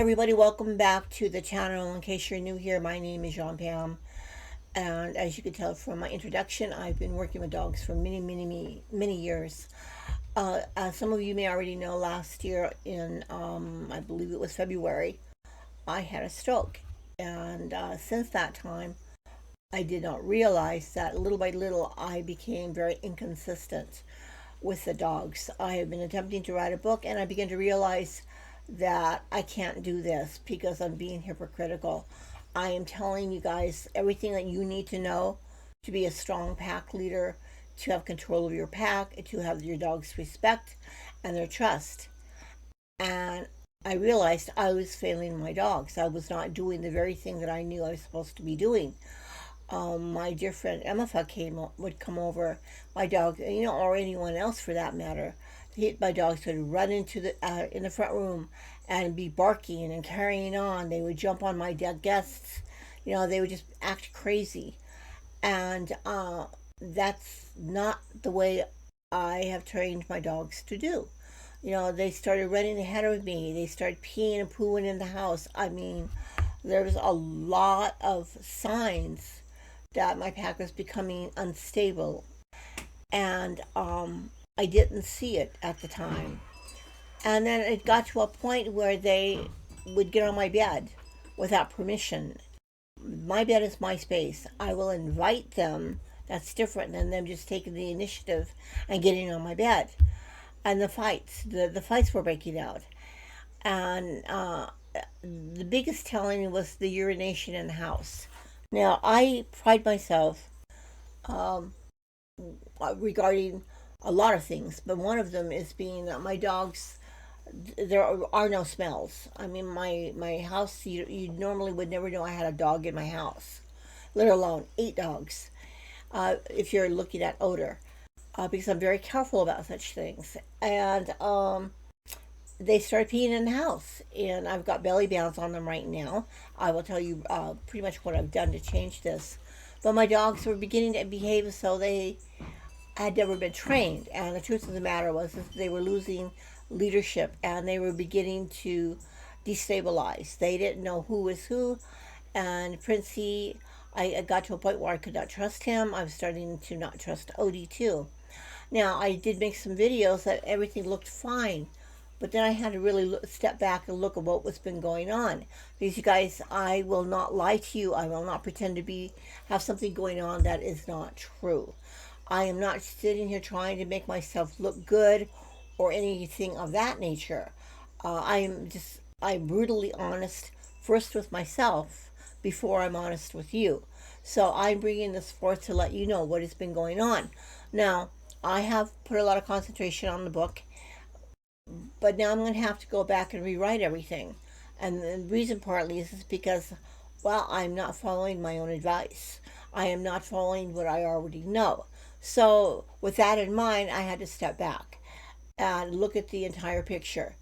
Everybody, welcome back to the channel. In case you're new here, my name is Jean Pam, and as you can tell from my introduction, I've been working with dogs for many years. As some of you may already know, last year in I believe it was February, I had a stroke, and since that time, I did not realize that little by little I became very inconsistent with the dogs. I have been attempting to write a book, and I began to realize that I can't do this because I'm being hypocritical. I am telling you guys everything that you need to know to be a strong pack leader, to have control of your pack, to have your dog's respect and their trust. And I realized I was failing my dogs. I was not doing the very thing that I knew I was supposed to be doing. My dear friend Emma would come over. My dog, or anyone else for that matter. My dogs would run into the in the front room and be barking and carrying on. They would jump on my dead guests. They would just act crazy, and that's not the way I have trained my dogs to do. They started running ahead of me. They started peeing and pooing in the house. I mean, there was a lot of signs that my pack was becoming unstable, and I didn't see it at the time. And then it got to a point where they would get on my bed without permission. My bed is my space. I will invite them. That's different than them just taking the initiative and getting on my bed. And the fights were breaking out. And the biggest telling was the urination in the house. Now, I pride myself um, regarding a lot of things, but one of them is being that my dogs, there are no smells. I mean, my house, you normally would never know I had a dog in my house, let alone 8 dogs, if you're looking at odor, because I'm very careful about such things. And they started peeing in the house, and I've got belly bands on them right now. I will tell you pretty much what I've done to change this. But my dogs were beginning to behave as though they had never been trained, and the truth of the matter was that they were losing leadership, and they were beginning to destabilize. They didn't know who was who, and Princey, I got to a point where I could not trust him. I was starting to not trust Odie too. Now, I did make some videos that everything looked fine, but then I had to really step back and look at what was been going on. Because you guys, I will not lie to you. I will not pretend to have something going on that is not true. I am not sitting here trying to make myself look good or anything of that nature. I'm brutally honest first with myself before I'm honest with you. So I'm bringing this forth to let you know what has been going on. Now, I have put a lot of concentration on the book, but now I'm going to have to go back and rewrite everything. And the reason partly is because, well, I'm not following my own advice. I am not following what I already know. So, with that in mind, I had to step back and look at the entire picture.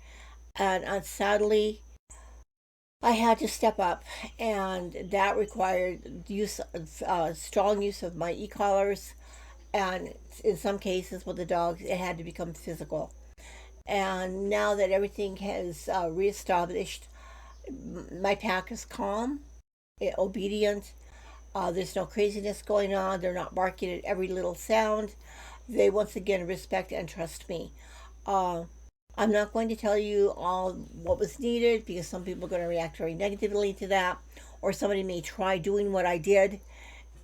And sadly, I had to step up, and that required strong use of my e-collars, and in some cases with the dogs, it had to become physical. And now that everything has reestablished, my pack is calm, obedient. There's no craziness going on. They're not barking at every little sound. They once again respect and trust me. Uh, I'm not going to tell you all what was needed because some people are going to react very negatively to that, or somebody may try doing what I did,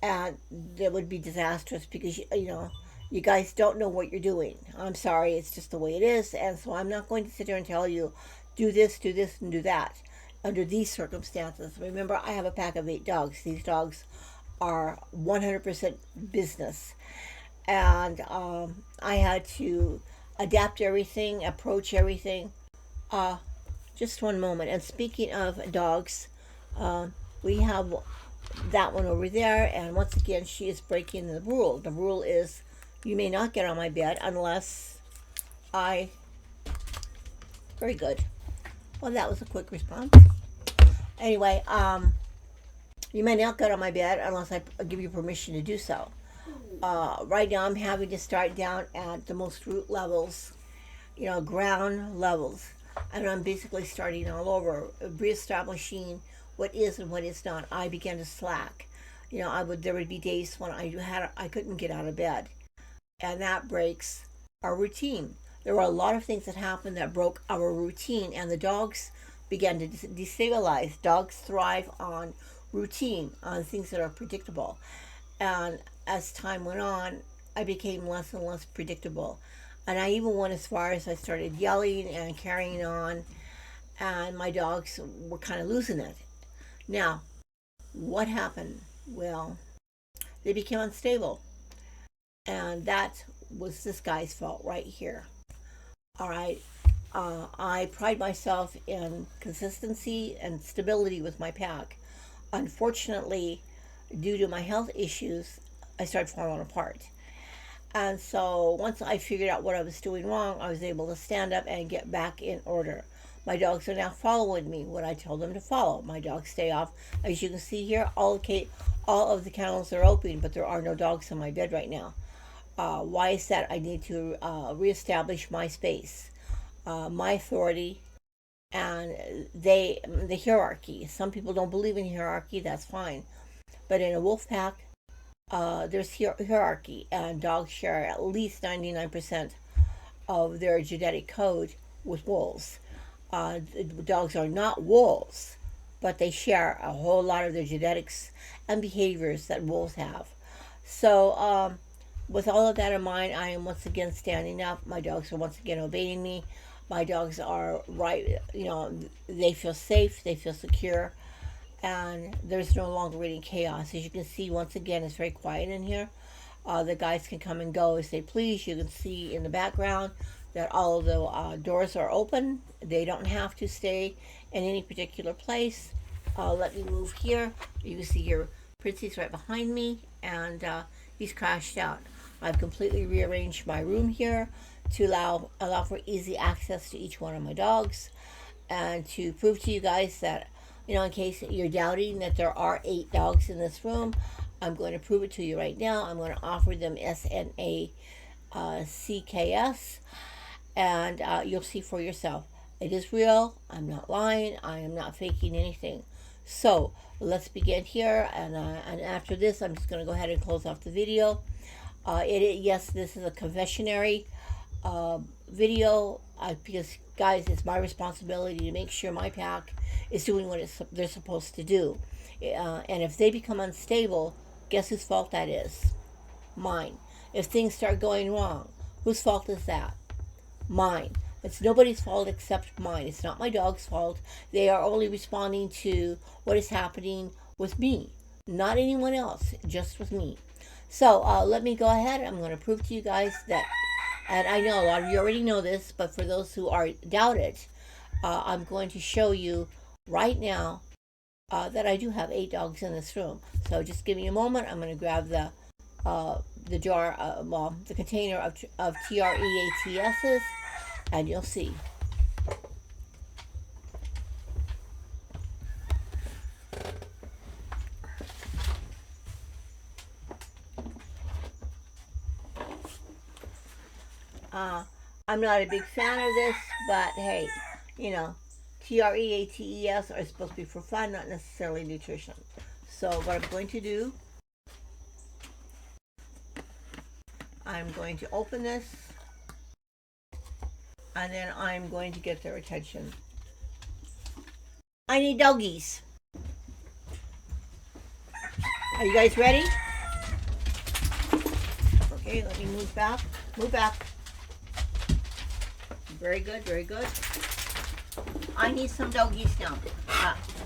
and that would be disastrous because you guys don't know what you're doing. I'm sorry, it's just the way it is, and so I'm not going to sit here and tell you do this, and do that under these circumstances. Remember, I have a pack of 8 dogs. These dogs are 100% business, and I had to adapt everything, approach everything. Uh, just one moment. And speaking of dogs, we have that one over there, and once again, she is breaking the rule. The rule is you may not get on my bed unless I. Very good. Well, that was a quick response. Anyway, you may not get on my bed unless I give you permission to do so. Right now, I'm having to start down at the most root levels, ground levels. and I'm basically starting all over, reestablishing what is and what is not. I began to slack. There would be days when I couldn't get out of bed, and that breaks our routine. There were a lot of things that happened that broke our routine, and the dogs began to destabilize. Dogs thrive on routine, on things that are predictable. And as time went on, I became less and less predictable. And I even went as far as I started yelling and carrying on, and my dogs were kind of losing it. Now, what happened? Well, they became unstable. And that was this guy's fault right here. All right. I pride myself in consistency and stability with my pack. Unfortunately, due to my health issues, I started falling apart. And so once I figured out what I was doing wrong, I was able to stand up and get back in order. My dogs are now following me when I tell them to follow. My dogs stay off. As you can see here, all of the kennels are open, but there are no dogs in my bed right now. Why is that? I need to reestablish my space, my authority, and the hierarchy. Some people don't believe in hierarchy. That's fine, but in a wolf pack, there's hierarchy, and dogs share at least 99% of their genetic code with wolves. Dogs are not wolves, but they share a whole lot of their genetics and behaviors that wolves have. So, with all of that in mind, I am once again standing up. My dogs are once again obeying me. My dogs are right, they feel safe, they feel secure, and there's no longer any chaos. As you can see, once again, it's very quiet in here. The guys can come and go as they please. You can see in the background that all of the doors are open. They don't have to stay in any particular place. Let me move here. You can see here, Princey's right behind me, and he's crashed out. I've completely rearranged my room here to allow for easy access to each one of my dogs, and to prove to you guys that, in case you're doubting that there are 8 dogs in this room, I'm going to prove it to you right now. I'm going to offer them SNACKS, and you'll see for yourself. It is real. I'm not lying. I am not faking anything. So let's begin here, and after this, I'm just going to go ahead and close off the video. Yes, this is a confessionary video, because guys, it's my responsibility to make sure my pack is doing what they're supposed to do. And if they become unstable, guess whose fault that is? Mine. If things start going wrong, whose fault is that? Mine. It's nobody's fault except mine. It's not my dog's fault. They are only responding to what is happening with me, not anyone else, just with me. So let me go ahead. I'm going to prove to you guys that, and I know a lot of you already know this, but for those who are doubt it, I'm going to show you right now that I do have 8 dogs in this room. So just give me a moment. I'm going to grab the jar, the container of TREATSs, and you'll see. I'm not a big fan of this, but hey, TREATES are supposed to be for fun, not necessarily nutrition. So what I'm going to do, I'm going to open this, and then I'm going to get their attention. I need doggies. Are you guys ready? Okay, let me move back. Move back. Very good, very good. I need some doggies now.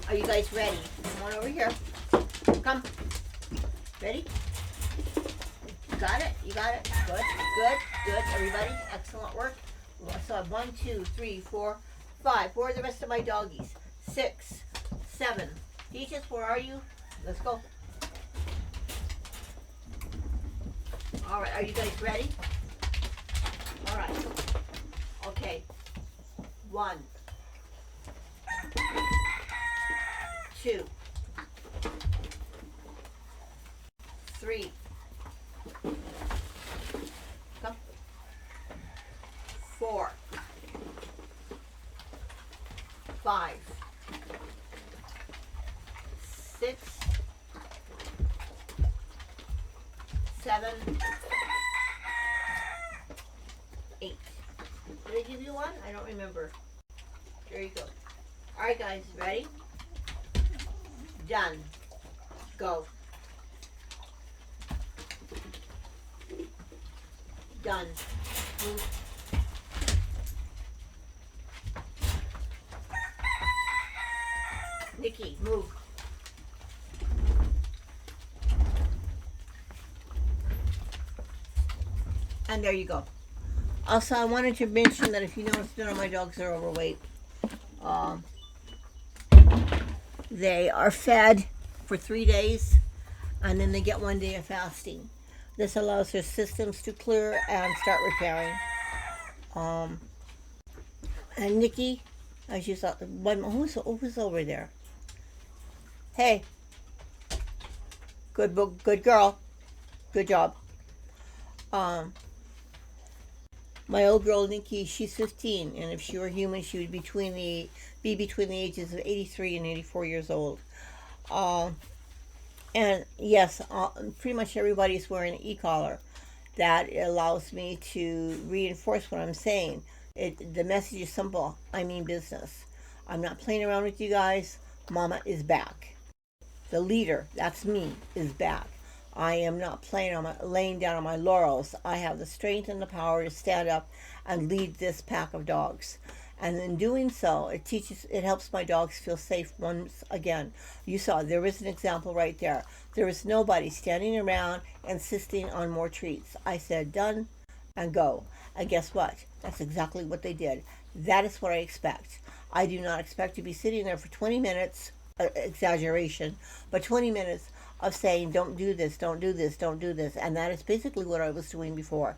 Are you guys ready? Come on over here. Come. Ready? You got it? You got it? Good, good, good. Everybody, excellent work. So I have 1, 2, 3, 4, 5. Where are the rest of my doggies? 6, 7. Peaches, where are you? Let's go. All right, are you guys ready? All right. Okay. 1, 2, 3. Come. 4. remember. There you go. All right, guys, ready? Done. Go. Done. Move. Nikki, move. And there you go. Also, I wanted to mention that if you notice, none of my dogs are overweight. Um, they are fed for 3 days, and then they get 1 day of fasting. This allows their systems to clear and start repairing. Um, and Nikki, as you saw, who's over there? Hey, good girl, good job. Um, my old girl Nikki, she's 15, and if she were human, she would be between the ages of 83 and 84 years old. Um, and yes, pretty much everybody's wearing an e-collar. That allows me to reinforce what I'm saying. The message is simple. I mean business. I'm not playing around with you guys. Mama is back. The leader, that's me, is back. I am not laying down on my laurels. I have the strength and the power to stand up and lead this pack of dogs. And in doing so, it helps my dogs feel safe once again. You saw, there is an example right there. There is nobody standing around insisting on more treats. I said, done and go. And guess what? That's exactly what they did. That is what I expect. I do not expect to be sitting there for 20 minutes, exaggeration, but 20 minutes of saying, don't do this, don't do this, don't do this. And that is basically what I was doing before.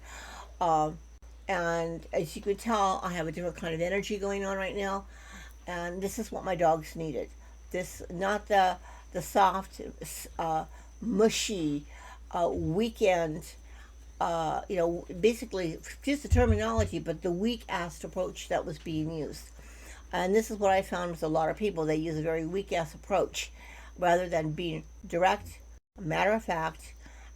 And as you can tell, I have a different kind of energy going on right now. And this is what my dogs needed. This, not the soft, mushy, weekend, basically just the terminology, but the weak-assed approach that was being used. And this is what I found with a lot of people. They use a very weak-ass approach rather than being direct, matter of fact,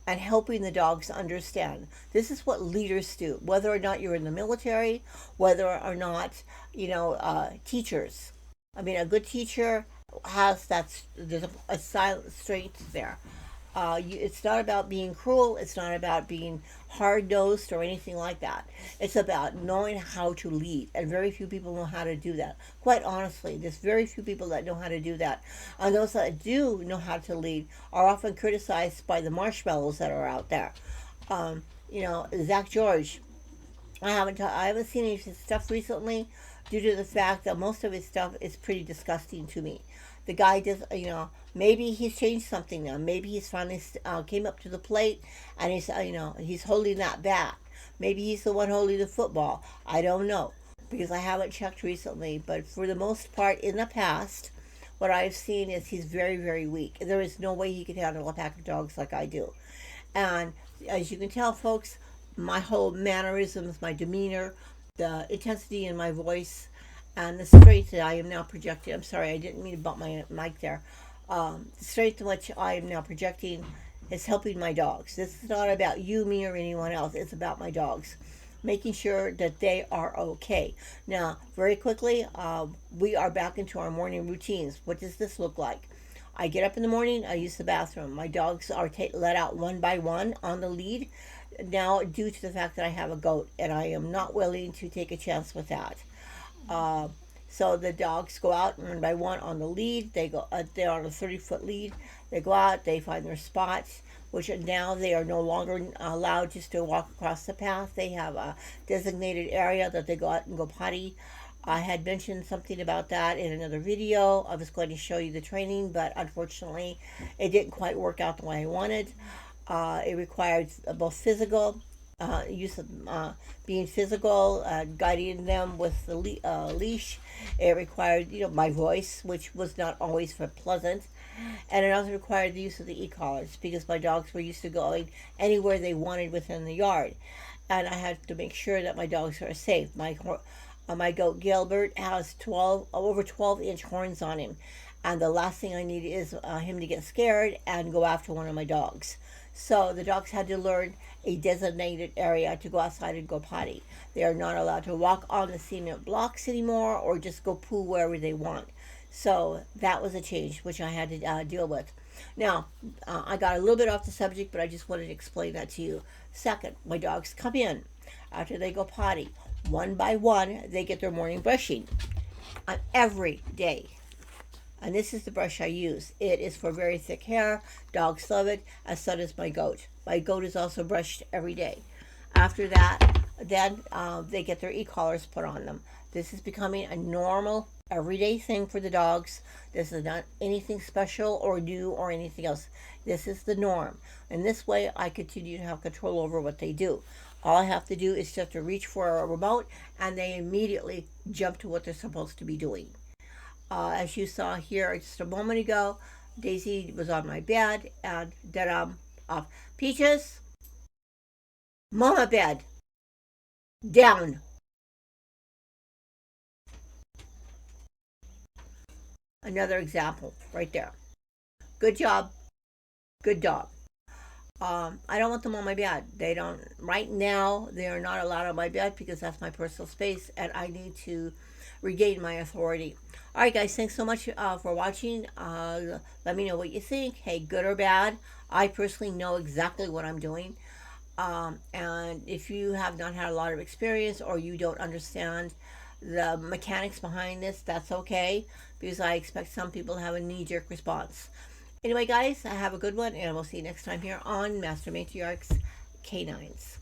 and helping the dogs understand. This is what leaders do, whether or not you're in the military, whether or not, teachers. I mean, a good teacher there's a silent strength there. It's not about being cruel. It's not about being hard-nosed or anything like that. It's about knowing how to lead, and very few people know how to do that. Quite honestly, there's very few people that know how to do that. And those that do know how to lead are often criticized by the marshmallows that are out there. Zach George, I haven't seen any of his stuff recently due to the fact that most of his stuff is pretty disgusting to me. The guy does, maybe he's changed something now. Maybe he's finally came up to the plate and he's holding that bat. Maybe he's the one holding the football. I don't know because I haven't checked recently. But for the most part, in the past, what I've seen is he's very, very weak. There is no way he could handle a pack of dogs like I do. And as you can tell, folks, my whole mannerisms, my demeanor, the intensity in my voice, and the strength that I am now projecting. I'm sorry, I didn't mean to bump my mic there. The strength in which I am now projecting is helping my dogs. This is not about you, me, or anyone else. It's about my dogs, making sure that they are okay. Now, very quickly, we are back into our morning routines. What does this look like? I get up in the morning, I use the bathroom. My dogs are let out one by one on the lead now due to the fact that I have a goat, and I am not willing to take a chance with that. So the dogs go out one by one on the lead. They're on a 30-foot lead. They go out, they find their spots, which now they are no longer allowed just to walk across the path. They have a designated area that they go out and go potty. I had mentioned something about that in another video. I was going to show you the training, but unfortunately it didn't quite work out the way I wanted. It required both physical use of being physical, guiding them with the leash. It required, my voice, which was not always pleasant, and it also required the use of the e-collars because my dogs were used to going anywhere they wanted within the yard, and I had to make sure that my dogs are safe. My goat Gilbert has over 12-inch horns on him, and the last thing I need is him to get scared and go after one of my dogs. So the dogs had to learn a designated area to go outside and go potty. They are not allowed to walk on the cement blocks anymore or just go poo wherever they want. So that was a change which I had to deal with. Now, I got a little bit off the subject, but I just wanted to explain that to you. Second, my dogs come in after they go potty. One by one, they get their morning brushing every day. And this is the brush I use. It is for very thick hair. Dogs love it, as so does my goat. My goat is also brushed every day. After that, then they get their e-collars put on them. This is becoming a normal, everyday thing for the dogs. This is not anything special or new or anything else. This is the norm. And this way, I continue to have control over what they do. All I have to do is just to reach for a remote, and they immediately jump to what they're supposed to be doing. As you saw here just a moment ago, Daisy was on my bed, and then I'm off. Peaches, mama bed, down. Another example right there. Good job, good dog. I don't want them on my bed. They don't, right now, they are not allowed on my bed because that's my personal space and I need to regain my authority. All right, guys, thanks so much for watching. Let me know what you think. Hey, good or bad. I personally know exactly what I'm doing. And if you have not had a lot of experience or you don't understand the mechanics behind this, that's okay because I expect some people to have a knee jerk response. Anyway, guys, have a good one, and we'll see you next time here on Master Matriarchs Canines.